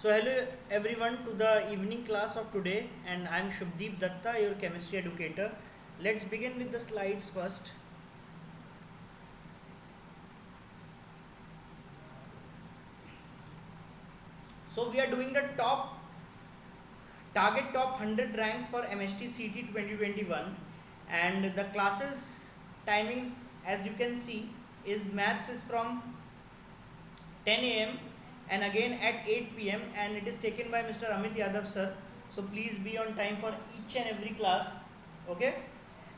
So hello everyone to the evening class of today, and I am Shubdeep Datta, your chemistry educator. Let's begin with the slides first. So we are doing the top 100 ranks for MST CT 2021, and the classes timings, as you can see, is maths is from 10 a.m. and again at 8 p.m. and it is taken by Mr. Amit Yadav sir. So please be on time for each and every class. Okay.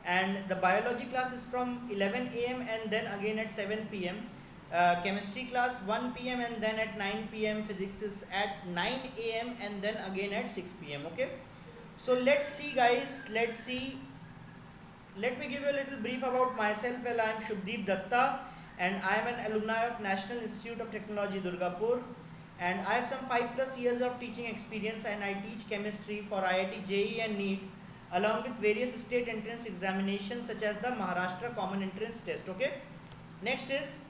And the biology class is from 11 a.m. and then again at 7 p.m. Chemistry class 1 p.m. and then at 9 p.m. Physics is at 9 a.m. and then again at 6 p.m. Okay. So let's see, guys. Let's see. Let me give you a little brief about myself. Well, I am Shubdeep Datta and I am an alumni of National Institute of Technology, Durgapur. And I have some 5+ years of teaching experience, and I teach chemistry for IIT JEE and NEET along with various state entrance examinations such as the Maharashtra Common Entrance Test. Okay. Next is,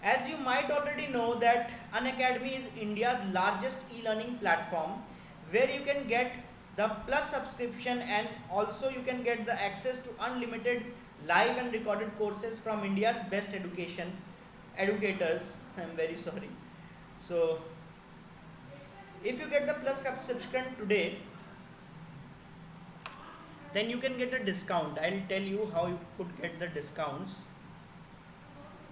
as you might already know, that Unacademy is India's largest e-learning platform where you can get the plus subscription, and also you can get the access to unlimited live and recorded courses from India's best educators. I'm very sorry. So if you get the plus subscription today, then you can get a discount. I'll tell you how you could get the discounts.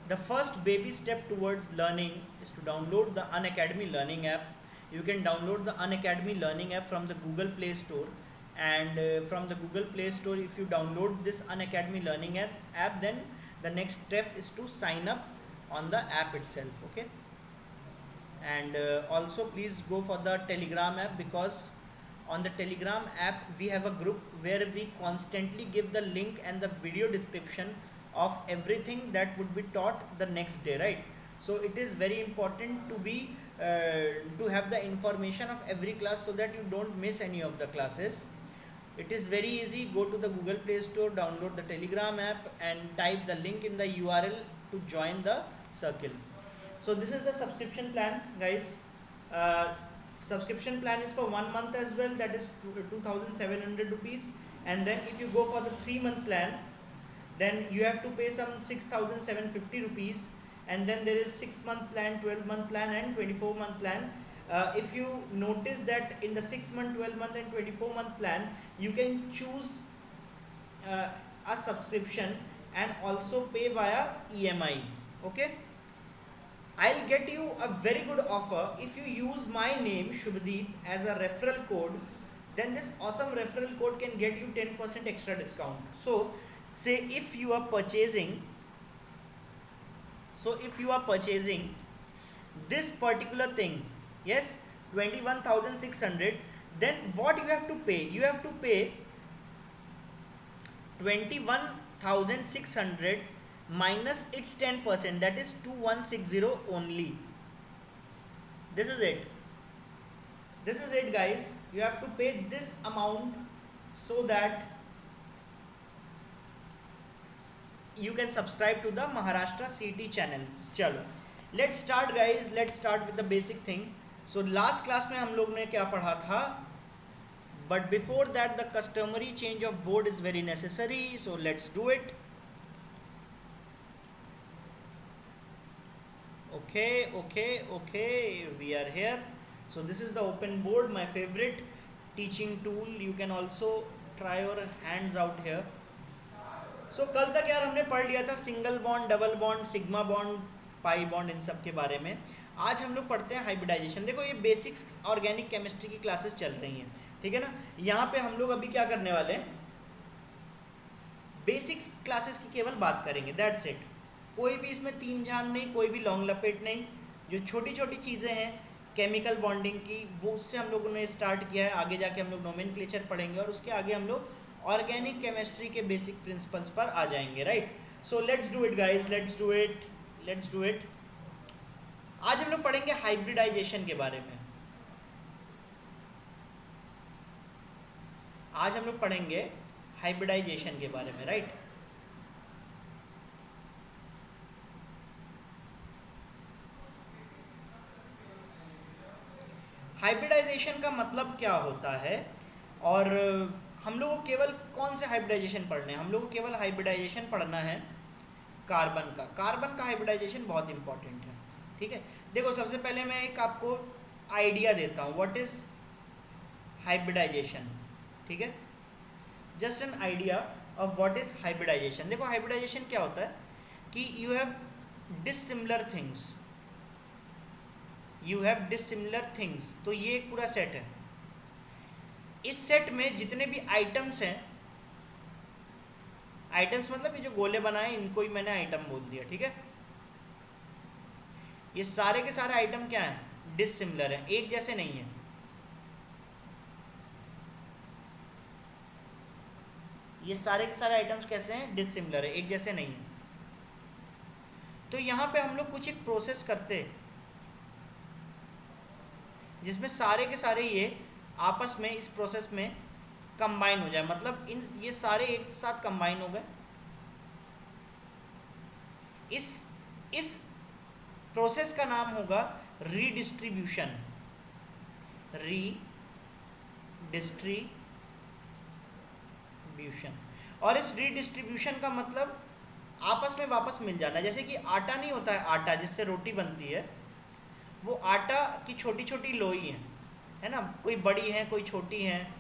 The first baby step towards learning is to download the Unacademy Learning app. You can download the Unacademy Learning app from the Google Play Store, and from the Google Play Store, if you download this Unacademy Learning app, then the next step is to sign up on the app itself. Okay. And also please go for the Telegram app, because on the Telegram app we have a group where we constantly give the link and the video description of everything that would be taught the next day, right? So it is very important to have the information of every class so that you don't miss any of the classes. It is very easy. Go to the Google Play Store, download the Telegram app and type the link in the URL to join the circle. So this is the subscription plan, guys. Subscription plan is for 1 month as well, that is 2,700 rupees, and then if you go for the 3-month plan, then you have to pay some 6,750 rupees, and then there is 6-month plan, 12-month plan and 24-month plan. If you notice that in the 6-month, 12-month and 24-month plan, you can choose a subscription and also pay via EMI. Okay. I'll get you a very good offer if you use my name Shubdeep as a referral code. Then this awesome referral code can get you 10% extra discount. So say if you are purchasing this particular thing, yes, 21,600, then what you have to pay? You have to pay 21,600 minus its 10%, that is 2,160 only. This is it, guys. You have to pay this amount so that you can subscribe to the Maharashtra CT channel. Chalo, let's start, guys. Let's start with the basic thing. So last class में हम लोग ने क्या पढ़ा था? But before that, the customary change of board is very necessary. So let's do it. Okay, we are here. So this is the open board, my favorite teaching tool. You can also try your hands out here. So कल तक यार हमने पढ़ लिया था single bond, double bond, sigma bond, pi bond, इन सब के बारे में. आज हम लोग पढ़ते हैं हाइब्रिडाइजेशन. देखो, ये बेसिक्स ऑर्गेनिक केमिस्ट्री की क्लासेस चल रही हैं, ठीक है ना. यहाँ पे हम लोग अभी क्या करने वाले हैं, बेसिक्स क्लासेस की केवल बात करेंगे, दैट्स इट. कोई भी इसमें तीन झाम नहीं, कोई भी लॉन्ग लपेट नहीं. जो छोटी छोटी चीज़ें हैं केमिकल बॉन्डिंग की, वो उससे हम लोगों ने स्टार्ट किया है. आगे जाके हम लोग नोमेनक्लेचर पढ़ेंगे और उसके आगे हम लोग ऑर्गेनिक केमिस्ट्री के बेसिक प्रिंसिपल्स पर आ जाएंगे, right. So let's do it, guys, let's do it. आज हम लोग पढ़ेंगे हाइब्रिडाइजेशन के बारे में. आज हम लोग पढ़ेंगे हाइब्रिडाइजेशन के बारे में, राइट. हाइब्रिडाइजेशन का मतलब क्या होता है, और हम लोग को केवल कौन से हाइब्रिडाइजेशन पढ़ने हैं? हम लोग को केवल हाइब्रिडाइजेशन पढ़ना है कार्बन का। कार्बन का हाइब्रिडाइजेशन बहुत इंपॉर्टेंट है, ठीक है। देखो सबसे पहले मैं एक आपको आइडिया देता हूँ व्हाट इज हाइब्रिडाइजेशन, ठीक है। Just an idea of what is hybridisation. देखो हाइब्रिडाइजेशन क्या होता है कि you have dissimilar things, you have dissimilar things. तो ये एक पूरा सेट है, इस सेट में जितने भी आइटम्स हैं, आइटम्स मतलब ये जो गोले बनाए इनको ही मैंने आइटम बोल दिया, ठीक है। ये सारे के सारे आइटम क्या हैं? डिसिमिलर हैं, एक जैसे नहीं है। ये सारे के सारे आइटम्स कैसे हैं? डिसिमिलर है, एक जैसे नहीं है। तो यहाँ पे हम लोग कुछ एक प्रोसेस करते हैं जिसमें सारे के सारे ये आपस में इस प्रोसेस में कंबाइन हो जाए, मतलब इन ये सारे एक साथ कंबाइन हो गए। इस प्रोसेस का नाम होगा रीडिस्ट्रीब्यूशन। रीडिस्ट्रीब्यूशन। और इस रीडिस्ट्रीब्यूशन का मतलब आपस में वापस मिल जाना। जैसे कि आटा नहीं होता है, आटा जिससे रोटी बनती है, वो आटा की छोटी छोटी लोई है ना, कोई बड़ी है कोई छोटी है,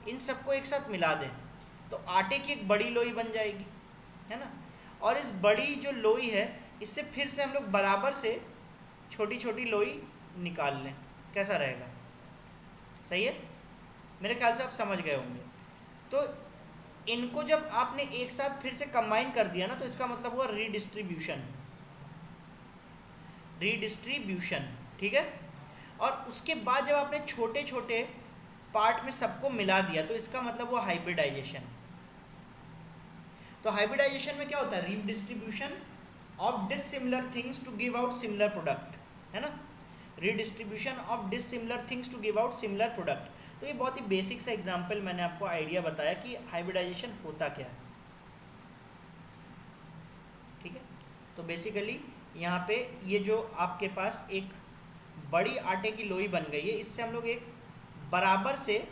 इन सबको एक साथ मिला दें तो आटे की एक बड़ी लोई बन जाएगी, है ना। और इस बड़ी जो लोई है इससे फिर से हम लोग बराबर से छोटी छोटी लोई निकाल लें, कैसा रहेगा? सही है, मेरे ख्याल से आप समझ गए होंगे। तो इनको जब आपने एक साथ फिर से कंबाइन कर दिया ना, तो इसका मतलब हुआ रीडिस्ट्रीब्यूशन। रीडिस्ट्रीब्यूशन, ठीक है। और उसके बाद जब आपने छोटे छोटे पार्ट में सबको मिला दिया तो इसका मतलब हुआ हाइब्रिडाइजेशन। तो हाइब्रिडाइजेशन में क्या होता है? Redistribution of dissimilar things to give out similar product, है ना। Redistribution of dissimilar things to give out similar product. तो ये बहुत ही बेसिक सा एग्जांपल मैंने आपको आइडिया बताया कि हाइब्रिडाइजेशन होता क्या है, ठीक है। तो बेसिकली यहाँ पे ये जो आपके पास एक बड़ी आटे की लोई बन गई है, इससे हम लोग एक बराबर से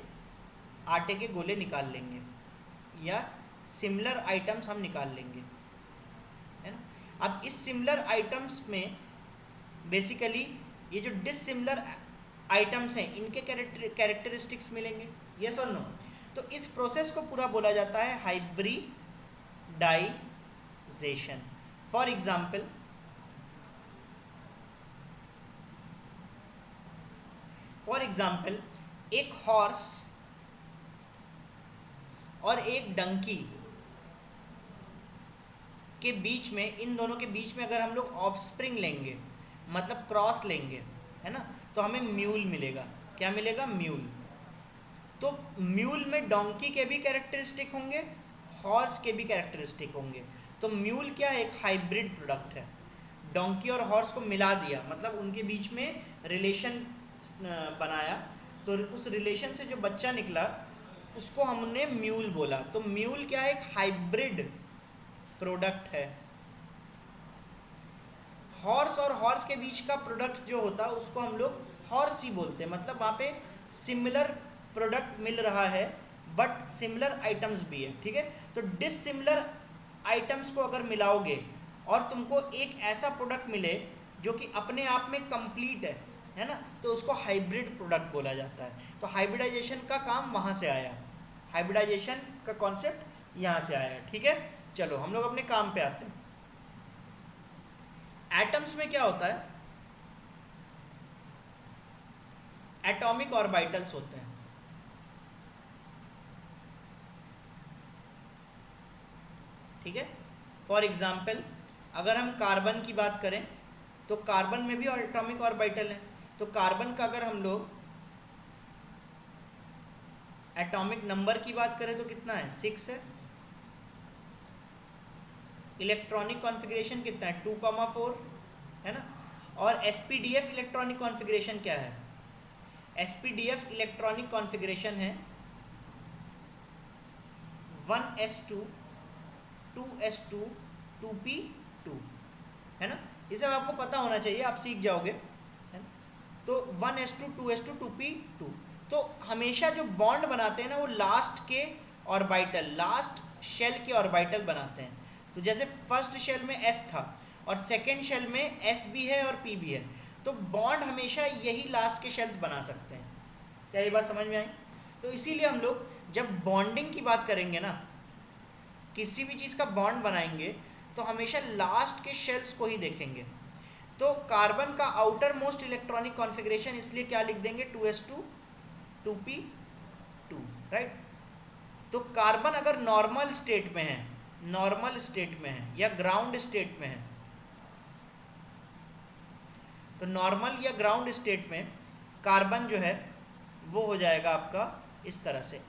आटे के गोले निकाल लेंगे या सिमिलर आइटम्स हम निकाल लेंगे, है ना। अब इस सिमिलर आइटम्स में बेसिकली ये जो डिसिमिलर आइटम्स हैं इनके कैरेक्टरिस्टिक्स मिलेंगे, यस और नो। तो इस प्रोसेस को पूरा बोला जाता है हाइब्रिडाइजेशन। फॉर एग्जाम्पल, एक हॉर्स और एक डंकी के बीच में, इन दोनों के बीच में अगर हम लोग ऑफस्प्रिंग लेंगे, मतलब क्रॉस लेंगे, है ना, तो हमें म्यूल मिलेगा। क्या मिलेगा? म्यूल। तो म्यूल में डोंकी के भी कैरेक्टरिस्टिक होंगे, हॉर्स के भी कैरेक्टरिस्टिक होंगे। तो म्यूल क्या है? एक हाइब्रिड प्रोडक्ट है। डोंकी और हॉर्स को मिला दिया, मतलब उनके बीच में रिलेशन बनाया, तो उस रिलेशन से जो बच्चा निकला उसको हमने म्यूल बोला। तो म्यूल क्या है? एक हाइब्रिड प्रोडक्ट है। हॉर्स और हॉर्स के बीच का प्रोडक्ट जो होता है उसको हम लोग हॉर्स ही बोलते हैं, मतलब वहाँ पे सिमिलर प्रोडक्ट मिल रहा है बट सिमिलर आइटम्स भी है, ठीक है। तो डिसिमिलर आइटम्स को अगर मिलाओगे और तुमको एक ऐसा प्रोडक्ट मिले जो कि अपने आप में कंप्लीट है ना, तो उसको हाइब्रिड प्रोडक्ट बोला जाता है। तो हाइब्रिडाइजेशन का काम वहाँ से आया, हाइब्रिडाइजेशन का कॉन्सेप्ट यहाँ से आया, ठीक है। चलो हम लोग अपने काम पे आते हैं। एटम्स में क्या होता है? एटॉमिक ऑर्बिटल्स होते हैं, ठीक है। फॉर एग्जाम्पल अगर हम कार्बन की बात करें तो कार्बन में भी एटॉमिक ऑर्बिटल है। तो कार्बन का अगर हम लोग एटॉमिक नंबर की बात करें तो कितना है? 6 है। इलेक्ट्रॉनिक कॉन्फ़िगरेशन कितना है? 2,4, है ना। और एसपीडीएफ इलेक्ट्रॉनिक कॉन्फ़िगरेशन क्या है? एसपीडीएफ इलेक्ट्रॉनिक कॉन्फ़िगरेशन है 1s2 2s2 2p2, है ना। ये सब आपको पता होना चाहिए, आप सीख जाओगे, है ना। तो 1s2 2s2 2p2। तो हमेशा जो बॉन्ड बनाते हैं ना वो लास्ट के ऑर्बिटल, लास्ट शेल के ऑर्बिटल बनाते हैं। तो जैसे फर्स्ट शेल में s था और सेकेंड शेल में s भी है और p भी है, तो बॉन्ड हमेशा यही लास्ट के शेल्स बना सकते हैं। क्या ये बात समझ में आई? तो इसीलिए हम लोग जब बॉन्डिंग की बात करेंगे ना, किसी भी चीज़ का बॉन्ड बनाएंगे तो हमेशा लास्ट के शेल्स को ही देखेंगे। तो कार्बन का आउटर मोस्ट इलेक्ट्रॉनिक कॉन्फ़िगरेशन इसलिए क्या लिख देंगे, 2s2 2p2, राइट। तो कार्बन अगर नॉर्मल स्टेट में है, नॉर्मल स्टेट में है या ग्राउंड स्टेट में है, तो नॉर्मल या ग्राउंड स्टेट में कार्बन जो है वो हो जाएगा आपका इस तरह से,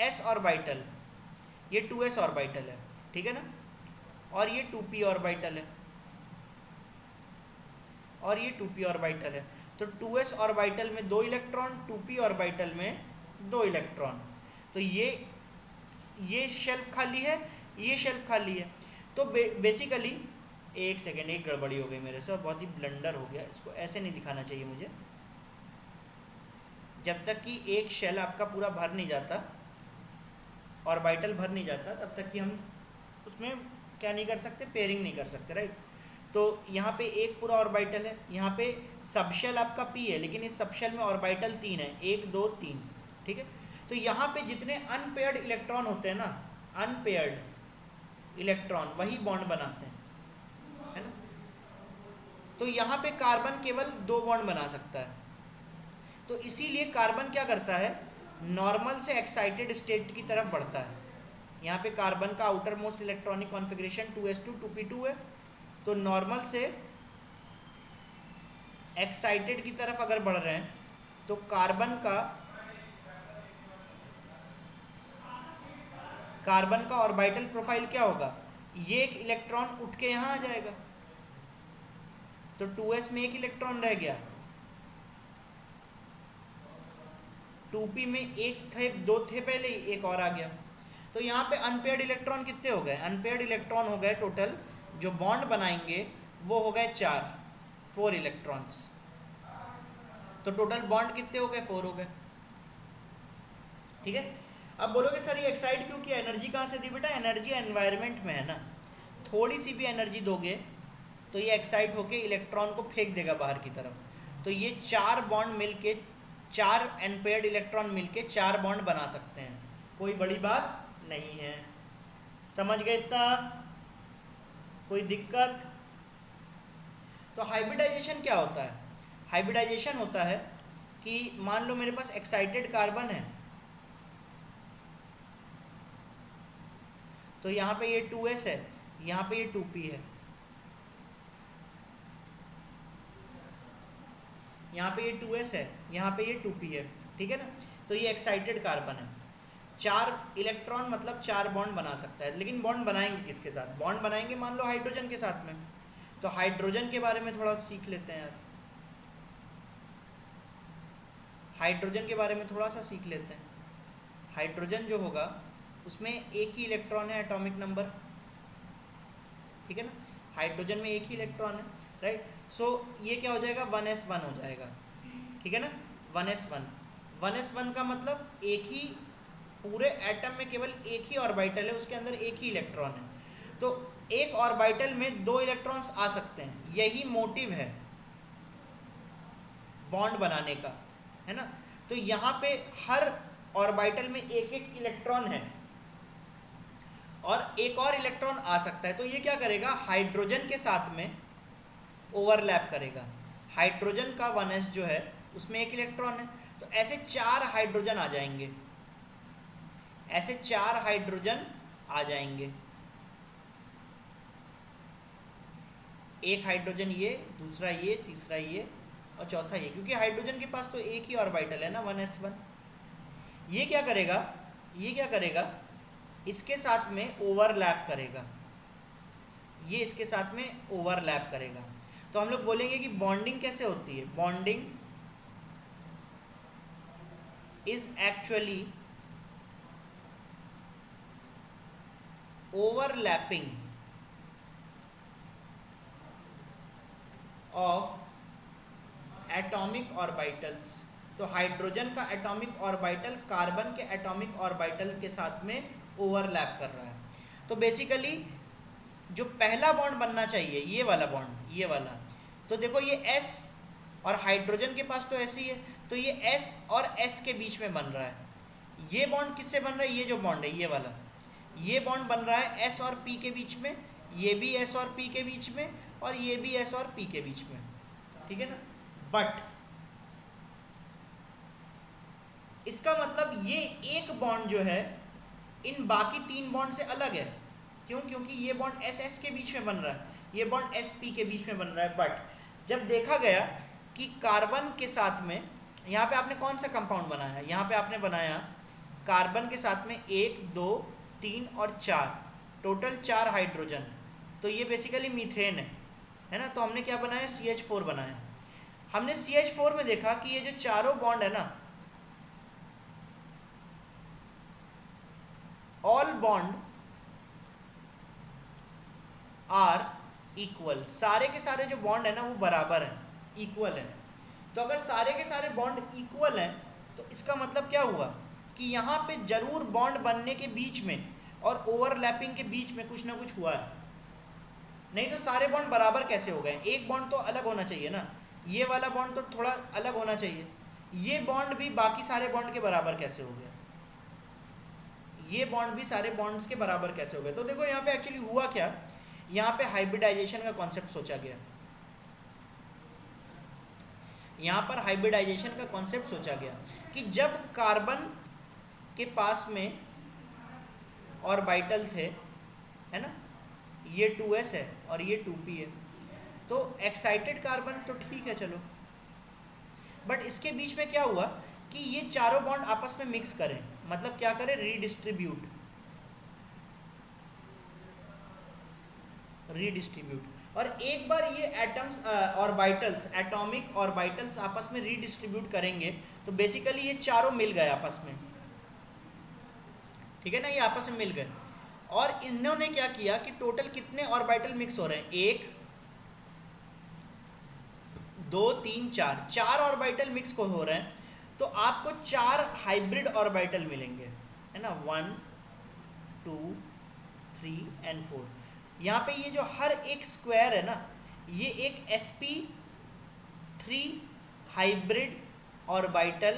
s ऑर्बिटल, ये 2s ऑर्बिटल है, ठीक है ना, और ये 2p ऑर्बिटल है, और ये 2p ऑर्बिटल है। तो 2s ऑर्बिटल में 2 इलेक्ट्रॉन, 2p ऑर्बिटल में 2 इलेक्ट्रॉन। तो ये शेल्फ खाली है, ये शेल्फ खाली है। तो बेसिकली एक सेकेंड, एक गड़बड़ी हो गई मेरे से, बहुत ही ब्लंडर हो गया, इसको ऐसे नहीं दिखाना चाहिए मुझे। जब तक कि एक शेल आपका पूरा भर नहीं जाता, ऑर्बिटल भर नहीं जाता, तब तक कि हम उसमें क्या नहीं कर सकते, पेयरिंग नहीं कर सकते, राइट। तो यहाँ पे एक पूरा ऑर्बिटल है, यहाँ पे सबशेल आपका p है, लेकिन इस सबशेल में ऑर्बिटल 3 है, 1 2 3, ठीक है। तो यहाँ पे जितने अनपेयर्ड इलेक्ट्रॉन होते हैं ना, अनपेयर्ड इलेक्ट्रॉन वही बॉन्ड बनाते हैं, है ना। तो यहाँ पे कार्बन केवल 2 बॉन्ड बना सकता है। तो इसीलिए कार्बन क्या करता है, नॉर्मल से एक्साइटेड स्टेट की तरफ बढ़ता है। यहाँ पे कार्बन का outer most electronic configuration 2s2 2p2 है। तो नॉर्मल से एक्साइटेड की तरफ अगर बढ़ रहे हैं तो कार्बन का ऑर्बिटल प्रोफाइल क्या होगा, ये एक इलेक्ट्रॉन उठ के यहाँ आ जाएगा, तो 2s में एक इलेक्ट्रॉन रह गया, 2p में एक थे, 2 थे पहले ही, एक और आ गया। तो यहाँ पे अनपेयर्ड इलेक्ट्रॉन कितने हो गए, अनपेयर्ड इलेक्ट्रॉन हो गए टोटल, जो बॉन्ड बनाएंगे वो हो गए 4 इलेक्ट्रॉन्स। तो टोटल बॉन्ड कितने हो गए, 4 हो गए, ठीक है। अब बोलोगे सर ये एक्साइट क्यों किया, एनर्जी कहाँ से दी? बेटा एनर्जी एनवायरनमेंट में है ना, थोड़ी सी भी एनर्जी दोगे तो ये एक्साइट होके इलेक्ट्रॉन को फेंक देगा बाहर की तरफ। तो ये 4 बॉन्ड मिलके, 4 अनपेयर्ड इलेक्ट्रॉन मिलके 4 बॉन्ड बना सकते हैं, कोई बड़ी बात नहीं है। समझ गए इतना? कोई दिक्कत? तो हाइब्रिडाइजेशन क्या होता है? हाइब्रिडाइजेशन होता है कि मान लो मेरे पास एक्साइटेड कार्बन है, तो यहाँ पे ये 2s है, यहाँ पे ये 2p है, यहाँ पे ये 2s है, यहाँ पे ये 2p है, ठीक है ना। तो ये एक्साइटेड कार्बन है, 4 इलेक्ट्रॉन मतलब 4 बॉन्ड बना सकता है। लेकिन बॉन्ड बनाएंगे किसके साथ? बॉन्ड बनाएंगे मान लो हाइड्रोजन के साथ में। तो हाइड्रोजन के बारे में थोड़ा सीख लेते हैं यार, हाइड्रोजन के बारे में थोड़ा सा सीख लेते हैं। हाइड्रोजन जो होगा उसमें एक ही इलेक्ट्रॉन है, एटॉमिक नंबर, ठीक है ना। हाइड्रोजन में एक ही इलेक्ट्रॉन है, राइट। सो ये क्या हो जाएगा, 1s1 हो जाएगा, ठीक है ना, 1s1। 1s1 का मतलब एक ही पूरे एटम में केवल एक ही ऑर्बिटल है, उसके अंदर एक ही इलेक्ट्रॉन है। तो एक ऑर्बिटल में 2 इलेक्ट्रॉन्स आ सकते हैं, यही मोटिव है बॉन्ड बनाने का, है ना। तो यहाँ पे हर ऑर्बिटल में एक एक इलेक्ट्रॉन है और एक और इलेक्ट्रॉन आ सकता है। तो ये क्या करेगा, हाइड्रोजन के साथ में ओवरलैप करेगा। हाइड्रोजन का 1s जो है उसमें एक इलेक्ट्रॉन है, तो ऐसे 4 हाइड्रोजन आ जाएंगे, ऐसे 4 हाइड्रोजन आ जाएंगे, एक हाइड्रोजन ये, दूसरा ये, तीसरा ये और चौथा ये, क्योंकि हाइड्रोजन के पास तो एक ही ऑर्बिटल है ना, 1s1। ये क्या करेगा, ये क्या करेगा, इसके साथ में ओवरलैप करेगा, ये इसके साथ में ओवरलैप करेगा। तो हम लोग बोलेंगे कि बॉन्डिंग कैसे होती है, bonding is actually overlapping of atomic orbitals. तो हाइड्रोजन का एटॉमिक ऑर्बिटल कार्बन के एटॉमिक ऑर्बिटल के साथ में ओवरलैप कर रहा है। तो बेसिकली जो पहला बॉन्ड बनना चाहिए, ये वाला बॉन्ड, ये वाला, तो देखो ये S और हाइड्रोजन के पास तो ऐसी है, तो ये S और S के बीच में बन रहा है। ये बॉन्ड किससे बन रहा है? ये जो बॉन्ड है ये वाला, ये बॉन्ड बन रहा है S और P के बीच में, ये भी S और P के बीच में, और ये भी S और P के बीच में, ठीक है ना। बट इसका मतलब ये एक बॉन्ड जो है इन बाकी 3 बॉन्ड से अलग है। क्यों? क्योंकि ये बॉन्ड S S के बीच में बन रहा है, ये बॉन्ड S P के बीच में बन रहा है। बट जब देखा गया कि कार्बन के साथ में, यहाँ पे आपने कौन सा कंपाउंड बनाया है? यहाँ पे आपने बनाया कार्बन के साथ में 1 2 3 और 4, टोटल 4 हाइड्रोजन, तो ये बेसिकली मीथेन है ना। तो हमने क्या बनाया? CH4 बनाया। हमने CH4 में देखा कि ये जो चारों बॉन्ड है ना, ऑल बॉन्ड आर इक्वल, सारे के सारे जो बॉन्ड है ना वो बराबर है, इक्वल है। तो अगर सारे के सारे बॉन्ड इक्वल हैं तो इसका मतलब क्या हुआ कि यहाँ पे जरूर बॉन्ड बनने के बीच में और ओवरलैपिंग के बीच में कुछ ना कुछ हुआ है, नहीं तो सारे बॉन्ड बराबर कैसे हो गए? एक बॉन्ड तो अलग होना चाहिए ना, ये वाला बॉन्ड तो थोड़ा अलग होना चाहिए। ये बॉन्ड भी बाकी सारे बॉन्ड के बराबर कैसे हो गया? ये बॉन्ड भी सारे बॉन्ड्स के बराबर कैसे हो गए? तो देखो यहाँ पे एक्चुअली हुआ क्या, यहाँ पे हाइब्रिडाइजेशन का कॉन्सेप्ट सोचा गया। यहाँ पर हाइब्रिडाइजेशन का कॉन्सेप्ट सोचा गया कि जब कार्बन के पास में ऑर्बिटल थे, है ना, ये 2s है और ये 2p है, तो एक्साइटेड कार्बन तो ठीक है चलो, बट इसके बीच में क्या हुआ कि ये चारों बॉन्ड आपस में मिक्स करें, मतलब क्या करें? रीडिस्ट्रीब्यूट। और एक बार ये एटम्स ऑर्बिटल्स, एटॉमिक ऑर्बिटल्स आपस में रीडिस्ट्रीब्यूट करेंगे तो बेसिकली ये चारों मिल गए आपस में, ठीक है ना, ये आपस में मिल गए। और इन्होंने क्या किया कि टोटल कितने ऑर्बिटल मिक्स हो रहे हैं? 1 2 3 4, 4 ऑर्बिटल मिक्स को हो रहे हैं, तो आपको 4 हाइब्रिड ऑर्बिटल मिलेंगे, है ना, 1 2 3 एंड 4। यहाँ पे ये जो हर एक स्क्वायर है ना, ये एक sp3 हाइब्रिड ऑर्बिटल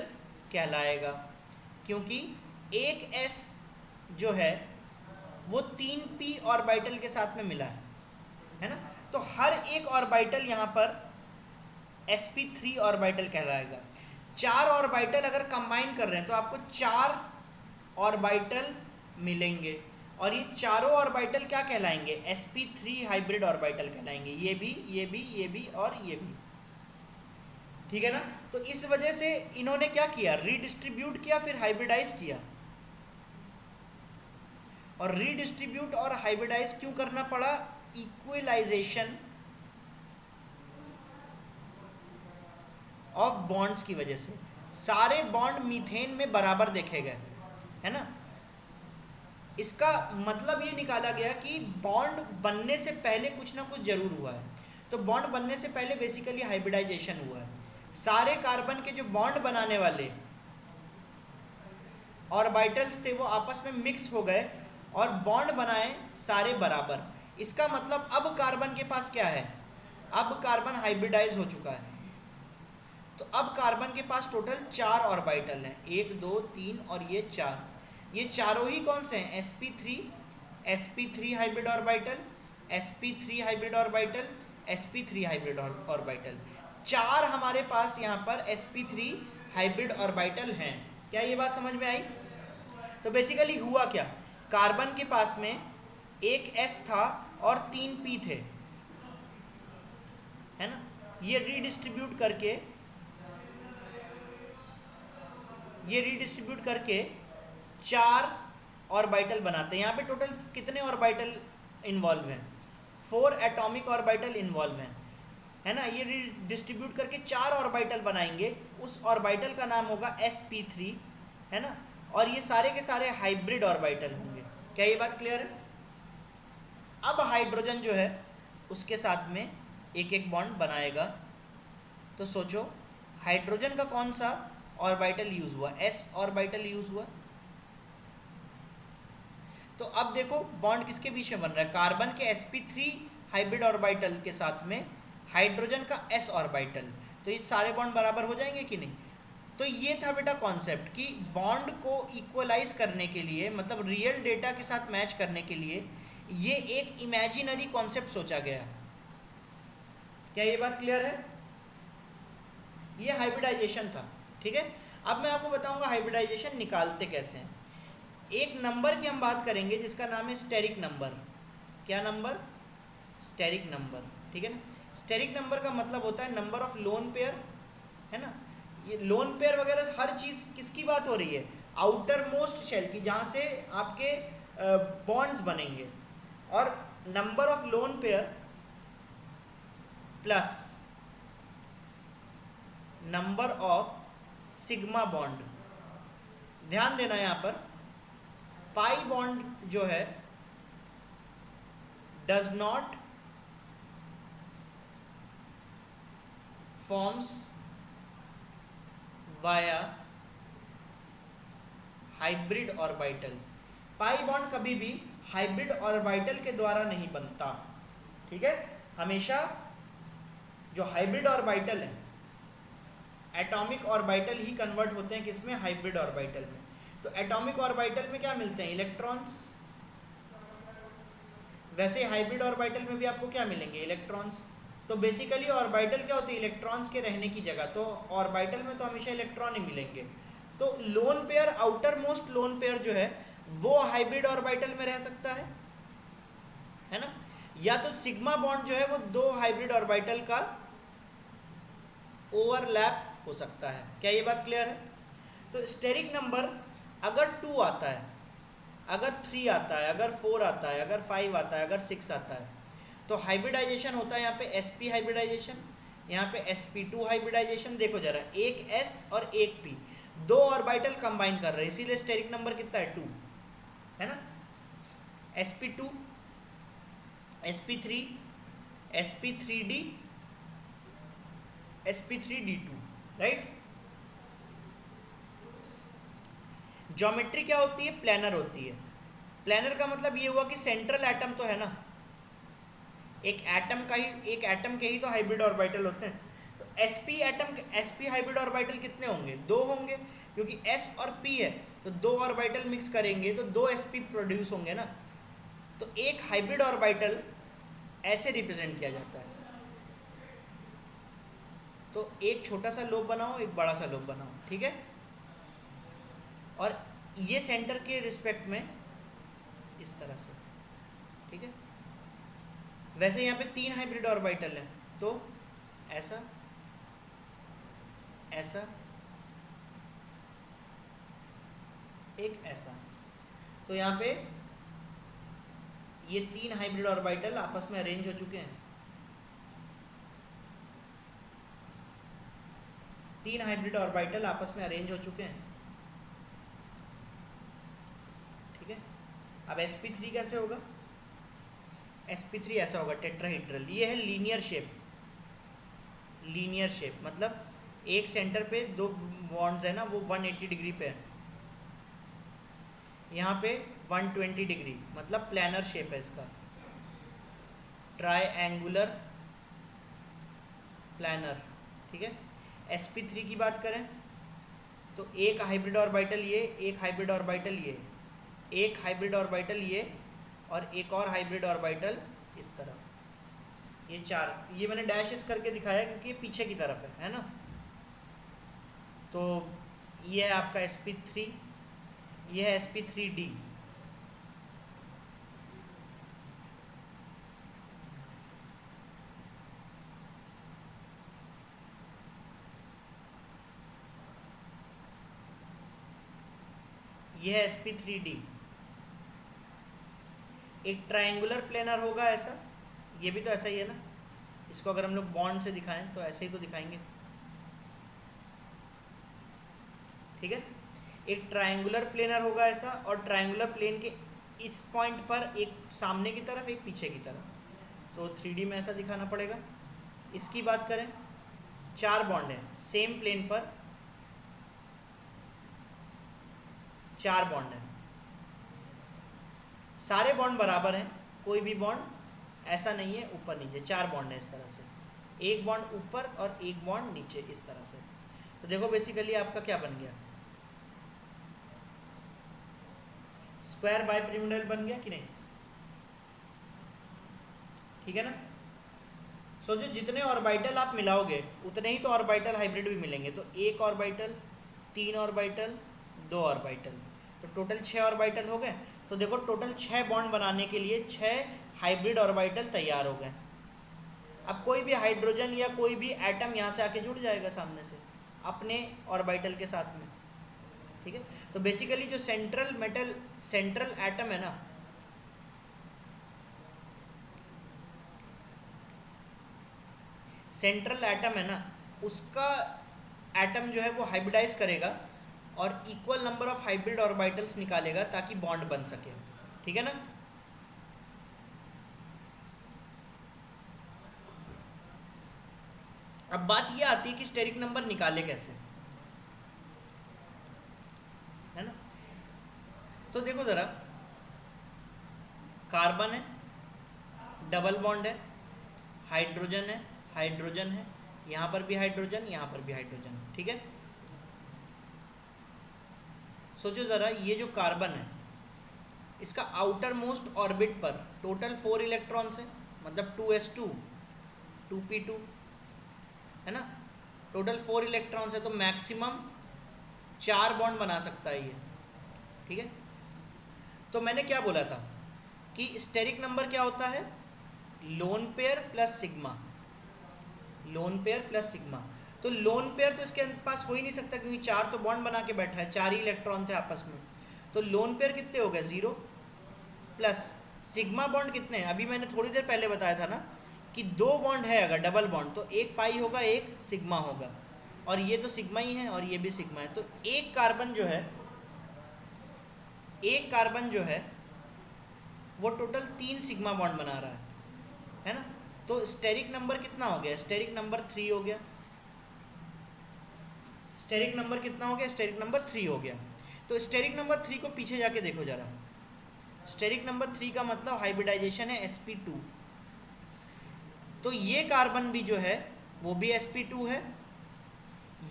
कहलाएगा, क्योंकि एक s जो है वो 3p ऑर्बिटल के साथ में मिला है ना। तो हर एक ऑर्बिटल यहाँ पर sp3 ऑर्बिटल कहलाएगा। 4 ऑर्बिटल अगर कंबाइन कर रहे हैं तो आपको 4 ऑर्बिटल मिलेंगे, और ये चारों ऑर्बिटल क्या कहलाएंगे? sp3 हाइब्रिड ऑर्बिटल कहलाएंगे। ये भी, ये भी, ये भी और ये भी, ठीक है ना। तो इस वजह से इन्होंने क्या किया? रीडिस्ट्रीब्यूट किया, फिर हाइब्रिडाइज किया। और रीडिस्ट्रीब्यूट और हाइब्रिडाइज क्यों करना पड़ा? इक्वलाइजेशन ऑफ बॉन्ड्स की वजह से। सारे बॉन्ड मीथेन में बराबर देखे गए, है ना। इसका मतलब ये निकाला गया कि बॉन्ड बनने से पहले कुछ ना कुछ जरूर हुआ है। तो बॉन्ड बनने से पहले बेसिकली हाइब्रिडाइजेशन हुआ है। सारे कार्बन के जो बॉन्ड बनाने वाले ऑर्बिटल्स थे वो आपस में मिक्स हो गए और बॉन्ड बनाए सारे बराबर। इसका मतलब अब कार्बन के पास क्या है? अब कार्बन हाइब्रिडाइज हो चुका है। तो अब कार्बन के पास टोटल 4 ऑर्बिटल हैं, 1 2 3 और ये 4। ये चारों ही कौन से हैं? sp3 hybrid orbital, sp3 hybrid orbital, sp3 hybrid orbital. 4 हमारे पास यहाँ पर sp3 हाइब्रिड ऑर्बिटल हैं। क्या ये बात समझ में आई? तो बेसिकली हुआ क्या, कार्बन के पास में एक s था और 3 p थे, है ना। ये रीडिस्ट्रीब्यूट करके 4 ऑर्बिटल बनाते हैं। यहाँ पे टोटल कितने ऑर्बिटल इन्वॉल्व हैं? 4 एटॉमिक ऑर्बिटल इन्वॉल्व हैं, है ना। ये डिस्ट्रीब्यूट करके 4 ऑर्बिटल बनाएंगे, उस ऑर्बिटल का नाम होगा sp3, है ना। और ये सारे के सारे हाइब्रिड ऑर्बिटल होंगे। क्या ये बात क्लियर है? अब हाइड्रोजन जो है उसके साथ में एक एक बॉन्ड बनाएगा। तो सोचो हाइड्रोजन का कौन सा ऑर्बिटल यूज हुआ, s ऑर्बिटल यूज हुआ। तो अब देखो बॉन्ड किसके बीच में बन रहा है, कार्बन के sp3 हाइब्रिड ऑर्बिटल के साथ में हाइड्रोजन का s ऑर्बिटल। तो ये सारे बॉन्ड बराबर हो जाएंगे कि नहीं। तो ये था बेटा कॉन्सेप्ट कि बॉन्ड को इक्वलाइज करने के लिए, मतलब रियल डेटा के साथ मैच करने के लिए ये एक इमेजिनरी कॉन्सेप्ट सोचा गया। क्या ये बात क्लियर है। ये हाइब्रिडाइजेशन था, ठीक है। अब मैं आपको बताऊंगा हाइब्रिडाइजेशन निकालते कैसे हैं। एक नंबर की हम बात करेंगे जिसका नाम है स्टेरिक नंबर। क्या नंबर, स्टेरिक नंबर, ठीक है ना। स्टेरिक नंबर का मतलब होता है नंबर ऑफ लोन पेयर, है ना। ये लोन पेयर वगैरह हर चीज़ किसकी बात हो रही है, आउटर मोस्ट शेल की, जहाँ से आपके बॉन्ड्स बनेंगे। और number of lone pair plus number of sigma bond. ध्यान देना यहाँ पर पाई बॉन्ड जो है does not forms via hybrid orbital. Pi bond कभी भी हाइब्रिड ऑर्बिटल के द्वारा नहीं बनता, ठीक है। हमेशा जो हाइब्रिड ऑर्बिटल है एटॉमिक ऑर्बिटल ही कन्वर्ट होते हैं किसमें, हाइब्रिड ऑर्बिटल में। तो एटॉमिक ऑर्बिटल में क्या मिलते हैं, इलेक्ट्रॉन्स। वैसे हाइब्रिड ऑर्बिटल में भी आपको क्या मिलेंगे, इलेक्ट्रॉन्स। तो बेसिकली ऑर्बिटल क्या होती है, इलेक्ट्रॉन्स के रहने की जगह। तो ऑर्बिटल में तो हमेशा इलेक्ट्रॉन ही मिलेंगे। तो lone pair, outer most lone pair जो है वो हाइब्रिड ऑर्बिटल में रह सकता है ना। या तो सिग्मा बॉन्ड जो है वो दो हाइब्रिड ऑर्बिटल का ओवरलैप हो सकता है। क्या ये बात क्लियर है। तो स्टेरिक नंबर अगर 2 आता है, अगर 3 आता है, अगर 4 आता है, अगर 5 आता है, अगर 6 आता है, तो हाइब्रिडाइजेशन होता है यहाँ पे sp हाइब्रिडाइजेशन, यहाँ पे sp2 हाइब्रिडाइजेशन। देखो जरा, एक s और एक p, दो ऑर्बिटल कंबाइन कर रहे हैं, इसीलिए स्टेरिक नंबर कितना है, 2, है ना। sp2, sp3, sp3d, sp3d2, right. Geometry क्या होती है, प्लानर होती है। प्लानर का मतलब ये हुआ कि सेंट्रल एटम तो है ना, एक एटम का ही, एक एटम के ही तो हाइब्रिड ऑर्बिटल होते हैं। तो sp atom, sp hybrid orbital कितने होंगे, 2 होंगे, क्योंकि s और p है तो 2 ऑर्बिटल मिक्स करेंगे तो 2 sp प्रोड्यूस होंगे ना। तो एक हाइब्रिड ऑर्बिटल ऐसे रिप्रेजेंट किया जाता है। तो एक छोटा सा लोब बनाओ, एक बड़ा सा लोब बनाओ, ठीक है। और ये सेंटर के रिस्पेक्ट में इस तरह से, ठीक है। वैसे यहाँ पे 3 हाइब्रिड ऑर्बिटल हैं, तो ऐसा, ऐसा, एक ऐसा। तो यहाँ पे ये 3 हाइब्रिड ऑर्बिटल आपस में अरेंज हो चुके हैं। 3 हाइब्रिड ऑर्बिटल आपस में अरेंज हो चुके हैं, ठीक है। अब sp3 कैसे होगा, sp3 ऐसा होगा, टेट्राहेड्रल। ये है लीनियर शेप। लीनियर शेप मतलब एक सेंटर पे 2 बॉन्ड्स है ना, वो 180 डिग्री पे है, यहाँ पे 120 डिग्री, मतलब प्लानर शेप है इसका, ट्रायंगुलर प्लानर, ठीक है। sp3 की बात करें तो एक हाइब्रिड ऑर्बिटल ये, एक हाइब्रिड ऑर्बिटल ये, एक हाइब्रिड ऑर्बिटल ये, और एक और हाइब्रिड ऑर्बिटल इस तरफ। ये 4, ये मैंने डैशेस करके दिखाया क्योंकि ये पीछे की तरफ है ना। तो ये है आपका sp3, ये है sp3d। ये है sp3d। एक ट्रायंगुलर प्लेनर होगा ऐसा, ये भी तो ऐसा ही है ना। इसको अगर हम लोग बॉन्ड से दिखाएं तो ऐसे ही तो दिखाएंगे, ठीक है। एक ट्रायंगुलर प्लेनर होगा ऐसा, और ट्रायंगुलर प्लेन के इस पॉइंट पर एक सामने की तरफ, एक पीछे की तरफ। तो 3D में ऐसा दिखाना पड़ेगा। इसकी बात करें 4 बॉन्ड है सेम प्लेन पर, 4 बॉन्ड है, सारे बॉन्ड बराबर हैं, कोई भी बॉन्ड ऐसा नहीं है ऊपर नीचे, 4 बॉन्ड है इस तरह से, एक बॉन्ड ऊपर और एक बॉन्ड नीचे इस तरह से। तो देखो बेसिकली आपका क्या बन गया, स्क्वायर बाइपिरामिडल बन गया कि नहीं, ठीक है ना। सो जो जितने ऑर्बिटल आप मिलाओगे उतने ही तो ऑर्बिटल हाइब्रिड भी मिलेंगे, तो एक ऑर्बिटल, 3 ऑर्बिटल, 2 ऑर्बिटल, तो टोटल 6 ऑर्बिटल हो गए। तो देखो टोटल 6 बॉन्ड बनाने के लिए 6 हाइब्रिड ऑर्बिटल तैयार हो गए। अब कोई भी हाइड्रोजन या कोई भी एटम यहाँ से आके जुड़ जाएगा सामने से अपने ऑर्बिटल के साथ में, ठीक है। तो बेसिकली जो सेंट्रल एटम है ना, सेंट्रल एटम है ना, उसका एटम जो है वो हाइब्रिडाइज करेगा और equal number of hybrid orbitals निकालेगा ताकि बॉन्ड बन सके, ठीक है ना। अब बात ये आती है कि स्टेरिक नंबर निकाले कैसे, है ना। तो देखो जरा, कार्बन है, डबल बॉन्ड है, हाइड्रोजन है, यहाँ पर भी हाइड्रोजन, यहाँ पर भी हाइड्रोजन, ठीक है। सोचो ज़रा, ये जो कार्बन है इसका आउटर मोस्ट ऑर्बिट पर टोटल 4 इलेक्ट्रॉन्स है, मतलब 2s2 2p2, है ना। टोटल 4 इलेक्ट्रॉन्स है, तो मैक्सिमम 4 बॉन्ड बना सकता है ये, ठीक है। तो मैंने क्या बोला था कि स्टेरिक नंबर क्या होता है, lone pair plus sigma, lone pair plus sigma. तो लोन पेयर तो इसके पास हो ही नहीं सकता क्योंकि 4 तो बॉन्ड बना के बैठा है, 4 ही इलेक्ट्रॉन थे आपस में, तो लोन पेयर कितने हो गए 0, प्लस सिग्मा बॉन्ड कितने हैं, अभी मैंने थोड़ी देर पहले बताया था ना कि 2 बॉन्ड है अगर डबल बॉन्ड तो एक पाई होगा एक सिग्मा होगा, और ये तो सिग्मा ही है और ये भी सिग्मा है। तो एक कार्बन जो है वो टोटल 3 सिग्मा बॉन्ड बना रहा है ना। तो स्टेरिक नंबर कितना हो गया, स्टेरिक नंबर 3 हो गया, स्टेरिक नंबर कितना हो गया, स्टेरिक नंबर 3 हो गया। तो स्टेरिक नंबर 3 को पीछे जाके देखो जरा, स्टेरिक नंबर 3 का मतलब हाइब्रिडाइजेशन है sp2, तो ये कार्बन भी जो है वो भी sp2 है,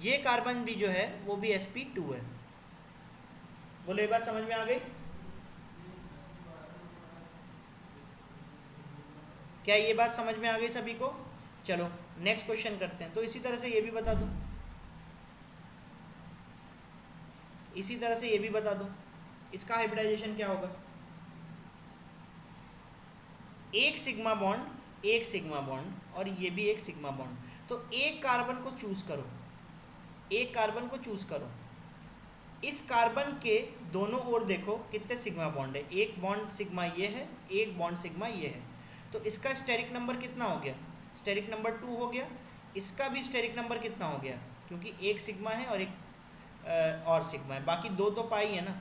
ये कार्बन भी जो है वो भी sp2 है। बोलो ये बात समझ में आ गई, क्या ये बात समझ में आ गई सभी को। चलो नेक्स्ट क्वेश्चन करते हैं। तो इसी तरह से ये भी बता दो, इसी तरह से ये भी बता दो, इसका हाइब्रिडाइजेशन क्या होगा, एक सिग्मा बॉन्ड और ये भी एक सिग्मा बॉन्ड। तो एक कार्बन को चूज करो, एक कार्बन को चूज करो, इस कार्बन के दोनों ओर देखो कितने सिग्मा बॉन्ड है, एक बॉन्ड सिग्मा ये है, एक बॉन्ड सिग्मा ये है, तो इसका स्टेरिक नंबर कितना हो गया, स्टेरिक नंबर 2 हो गया। इसका भी स्टेरिक नंबर कितना हो गया, क्योंकि एक सिग्मा है और एक और सिग्मा है, बाकी 2 तो पाई है ना,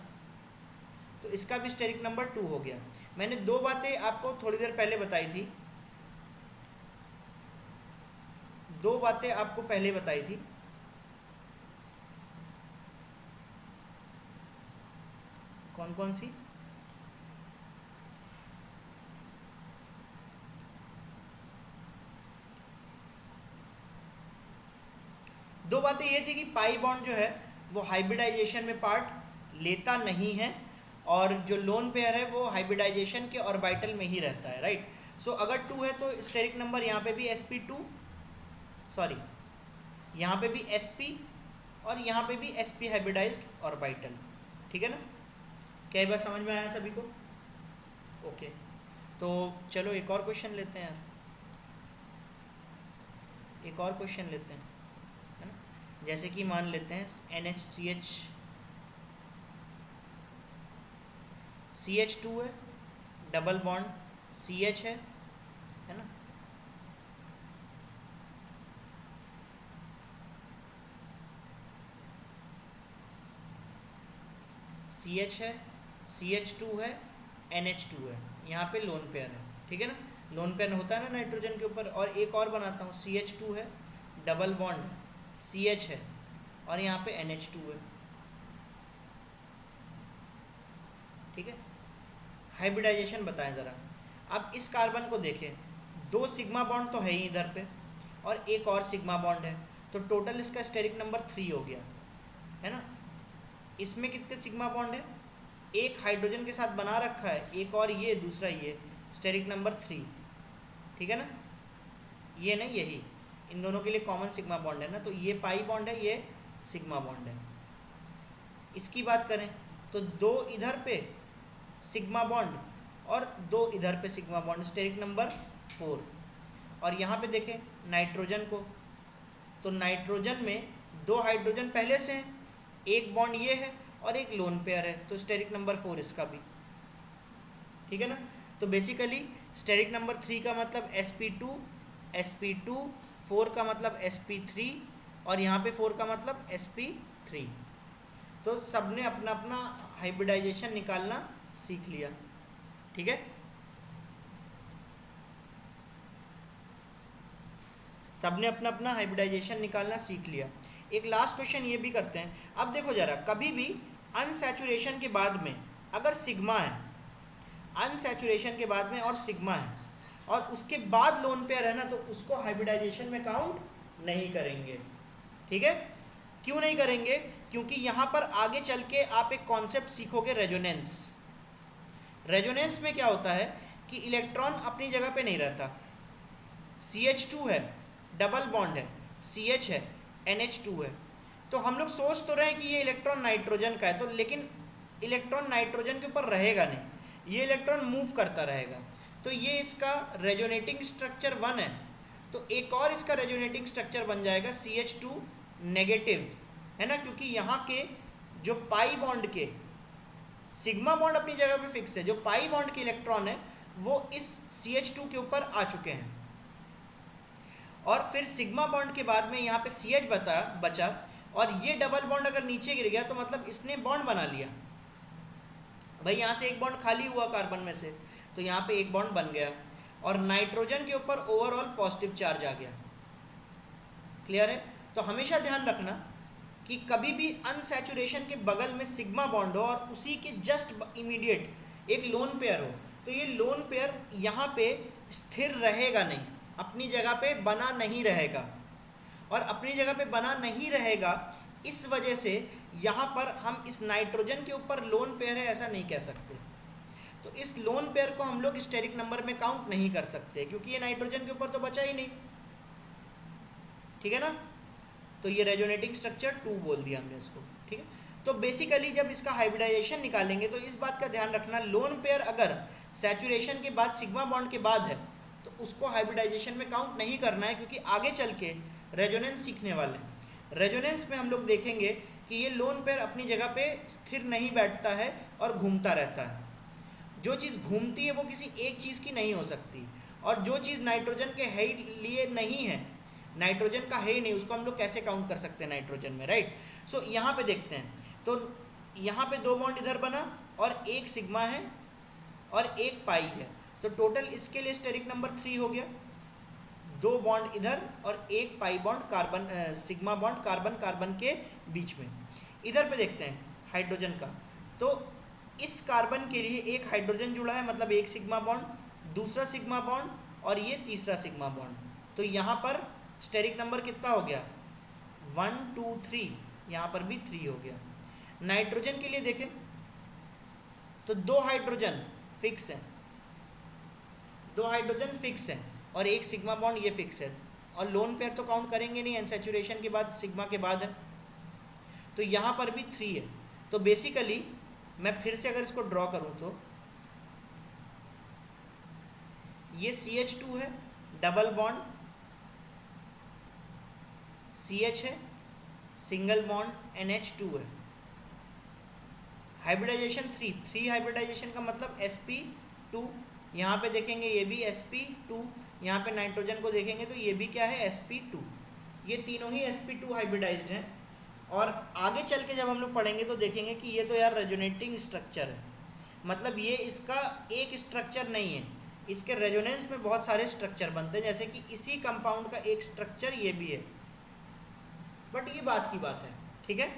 तो इसका भी स्टेरिक नंबर 2 हो गया। मैंने 2 बातें आपको थोड़ी देर पहले बताई थी, 2 बातें आपको पहले बताई थी, कौन कौन सी, दो बातें ये थी कि पाई बॉन्ड जो है वो हाइब्रिडाइजेशन में पार्ट लेता नहीं है, और जो लोन पेयर है वो हाइब्रिडाइजेशन के ऑर्बिटल में ही रहता है, राइट। सो अगर 2 है तो स्टेरिक नंबर यहाँ पे भी sp2, सॉरी यहाँ पे भी sp और यहाँ पे भी sp हाइब्रिडाइज्ड ऑर्बिटल, ठीक है ना। क्या ये बात समझ में आया सभी को, ओके। तो चलो एक और क्वेश्चन लेते हैं यार, एक और क्वेश्चन लेते हैं, है ना। जैसे कि मान लेते हैं NHCH CH2 है, डबल बॉन्ड CH है ना, CH है, CH2 है, NH2 है, यहाँ पे लोन पेयर है, ठीक है ना। लोन पेयर होता है ना नाइट्रोजन के ऊपर, और एक और बनाता हूँ CH2 है, डबल बॉन्ड है, CH है, और यहाँ पे NH2 है। ठीक है, हाइब्रिडाइजेशन बताएं ज़रा। अब इस कार्बन को देखें, 2 सिग्मा बॉन्ड तो है ही इधर पे और एक और सिग्मा बॉन्ड है, तो टोटल इसका स्टेरिक नंबर 3 हो गया, है ना। इसमें कितने सिग्मा बॉन्ड है, एक हाइड्रोजन के साथ बना रखा है, एक और ये, दूसरा ये, स्टेरिक नंबर 3। ठीक है ना, ये नहीं यही, इन दोनों के लिए कॉमन सिग्मा बॉन्ड है ना, तो ये पाई बॉन्ड है, ये सिग्मा बॉन्ड है। इसकी बात करें तो 2 इधर पे सिग्मा बॉन्ड और 2 इधर पे सिग्मा बॉन्ड, स्टेरिक नंबर 4। और यहाँ पे देखें नाइट्रोजन को, तो नाइट्रोजन में 2 हाइड्रोजन पहले से हैं, एक बॉन्ड ये है और एक लोन पेयर है, तो स्टेरिक नंबर 4 इसका भी। ठीक है ना, तो बेसिकली स्टेरिक नंबर 3 का मतलब sp2, sp2, 4 का मतलब sp3 और यहाँ पे 4 का मतलब sp3। तो सबने अपना अपना हाइब्रिडाइजेशन निकालना सीख लिया। ठीक है, सबने अपना अपना हाइब्रिडाइजेशन निकालना सीख लिया। एक लास्ट क्वेश्चन ये भी करते हैं। अब देखो जरा, कभी भी अनसैचुरेशन के बाद में अगर सिग्मा है, अनसैचुरेशन के बाद में और सिग्मा है और उसके बाद लोन पेयर है ना, तो उसको हाइब्रिडाइजेशन में काउंट नहीं करेंगे। ठीक है, क्यों नहीं करेंगे, क्योंकि यहाँ पर आगे चल के आप एक कॉन्सेप्ट सीखोगे, रेजोनेंस। रेजोनेंस में क्या होता है कि इलेक्ट्रॉन अपनी जगह पे नहीं रहता, CH2 है, डबल बॉन्ड है, CH है, NH2 है, तो हम लोग सोच तो रहे हैं कि ये इलेक्ट्रॉन नाइट्रोजन का है, तो लेकिन इलेक्ट्रॉन नाइट्रोजन के ऊपर रहेगा नहीं, ये इलेक्ट्रॉन मूव करता रहेगा, तो ये इसका रेजोनेटिंग स्ट्रक्चर 1 है। तो एक और इसका रेजोनेटिंग स्ट्रक्चर बन जाएगा CH2 नेगेटिव, है ना, क्योंकि यहाँ के जो पाई बॉन्ड के, सिग्मा बॉन्ड अपनी जगह पे फिक्स है, जो पाई बॉन्ड के इलेक्ट्रॉन है वो इस CH2 के ऊपर आ चुके हैं, और फिर सिग्मा बॉन्ड के बाद में यहाँ पे CH बचा, और ये डबल बॉन्ड अगर नीचे गिर गया तो मतलब इसने बॉन्ड बना लिया। भाई यहाँ से एक बॉन्ड खाली हुआ कार्बन में से, तो यहाँ पे एक बॉन्ड बन गया और नाइट्रोजन के ऊपर ओवरऑल पॉजिटिव चार्ज आ गया। क्लियर है, तो हमेशा ध्यान रखना कि कभी भी अनसैचुरेशन के बगल में सिग्मा बॉन्ड हो और उसी के जस्ट इमीडिएट एक लोन पेयर हो, तो ये लोन पेयर यहाँ पे स्थिर रहेगा नहीं, अपनी जगह पे बना नहीं रहेगा, और अपनी जगह पे बना नहीं रहेगा इस वजह से यहाँ पर हम इस नाइट्रोजन के ऊपर लोन पेयर है ऐसा नहीं कह सकते। तो इस लोन पेयर को हम लोग स्टेरिक नंबर में काउंट नहीं कर सकते, क्योंकि ये नाइट्रोजन के ऊपर तो बचा ही नहीं। ठीक है ना, तो ये रेजोनेटिंग स्ट्रक्चर 2 बोल दिया हमने इसको। ठीक है, तो बेसिकली जब इसका हाइब्रिडाइजेशन निकालेंगे तो इस बात का ध्यान रखना, लोन पेयर अगर सैचुरेशन के बाद सिग्मा बॉन्ड के बाद है तो उसको हाइब्रिडाइजेशन में काउंट नहीं करना है, क्योंकि आगे चल के रेजोनेंस सीखने वाले हैं। रेजोनेंस में हम लोग देखेंगे कि ये लोन पेयर अपनी जगह पे स्थिर नहीं बैठता है और घूमता रहता है। जो चीज़ घूमती है वो किसी एक चीज़ की नहीं हो सकती, और जो चीज़ नाइट्रोजन के है लिए नहीं है, नाइट्रोजन का है ही नहीं, उसको हम लोग कैसे काउंट कर सकते हैं नाइट्रोजन में, राइट। सो यहाँ पे देखते हैं, तो यहाँ पे 2 बॉन्ड इधर बना और एक सिग्मा है और एक पाई है, तो टोटल इसके लिए स्टेरिक नंबर 3 हो गया। 2 बॉन्ड इधर और एक pi bond carbon, sigma bond carbon carbon के बीच में। इधर पे देखते हैं हाइड्रोजन का, तो इस कार्बन के लिए एक हाइड्रोजन जुड़ा है, मतलब एक सिग्मा बॉन्ड, दूसरा सिग्मा बॉन्ड और ये तीसरा सिग्मा बॉन्ड, तो यहाँ पर स्टेरिक नंबर कितना हो गया 1 2 3, यहाँ पर भी 3 हो गया। नाइट्रोजन के लिए देखें तो 2 हाइड्रोजन फिक्स हैं, 2 हाइड्रोजन फिक्स हैं और एक सिग्मा बॉन्ड ये फिक्स है, और लोन पेयर तो काउंट करेंगे नहीं, अनसैचुरेशन के बाद सिग्मा के बाद है, तो यहाँ पर भी 3 है। तो बेसिकली मैं फिर से अगर इसको ड्रॉ करूँ तो ये CH2 है, डबल बॉन्ड, CH है, सिंगल बॉन्ड NH2 है, हाइब्रिडाइजेशन 3 हाइब्रिडाइजेशन का मतलब sp2, यहाँ पे देखेंगे ये भी sp2, यहाँ पे नाइट्रोजन को देखेंगे तो ये भी क्या है sp2, ये तीनों ही sp2 हाइब्रिडाइज्ड हैं। और आगे चल के जब हम लोग पढ़ेंगे तो देखेंगे कि ये तो यार रेजोनेटिंग स्ट्रक्चर है, मतलब ये इसका एक स्ट्रक्चर नहीं है, इसके रेजोनेंस में बहुत सारे स्ट्रक्चर बनते हैं, जैसे कि इसी कंपाउंड का एक स्ट्रक्चर ये भी है, बट ये बात की बात है, ठीक है।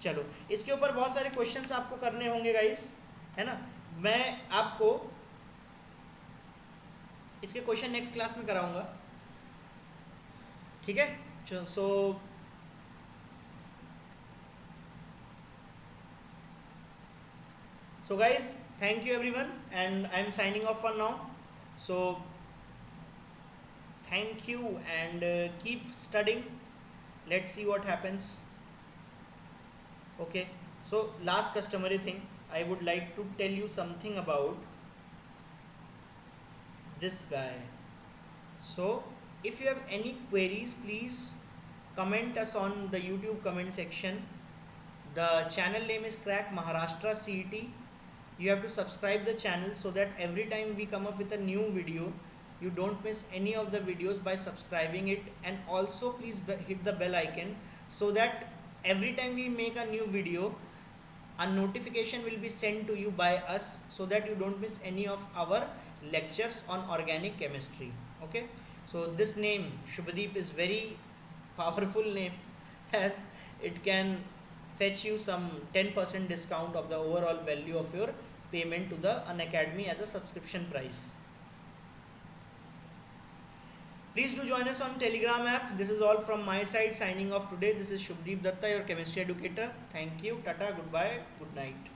चलो, इसके ऊपर बहुत सारे क्वेश्चंस आपको करने होंगे गाइस, है ना। मैं आपको इसके क्वेश्चन नेक्स्ट क्लास में कराऊंगा, ठीक है। So guys, thank you everyone, and I'm signing off for now. So thank you, and keep studying. Let's see what happens. Okay. So last customary thing, I would like to tell you something about this guy. So if you have any queries, please comment us on the YouTube comment section. The channel name is Crack Maharashtra CET. You have to subscribe the channel so that every time we come up with a new video, you don't miss any of the videos by subscribing it. And also please hit the bell icon so that every time we make a new video, a notification will be sent to you by us, so that you don't miss any of our lectures on organic chemistry. Okay, so this name Shubhadeep is very powerful name, as it can fetch you some 10% discount of the overall value of your payment to the Unacademy as a subscription price. Please do join us on Telegram app. This is all from my side, signing off today. This is Shubdeep Datta, your chemistry educator. Thank you. Tata. Goodbye. Good night.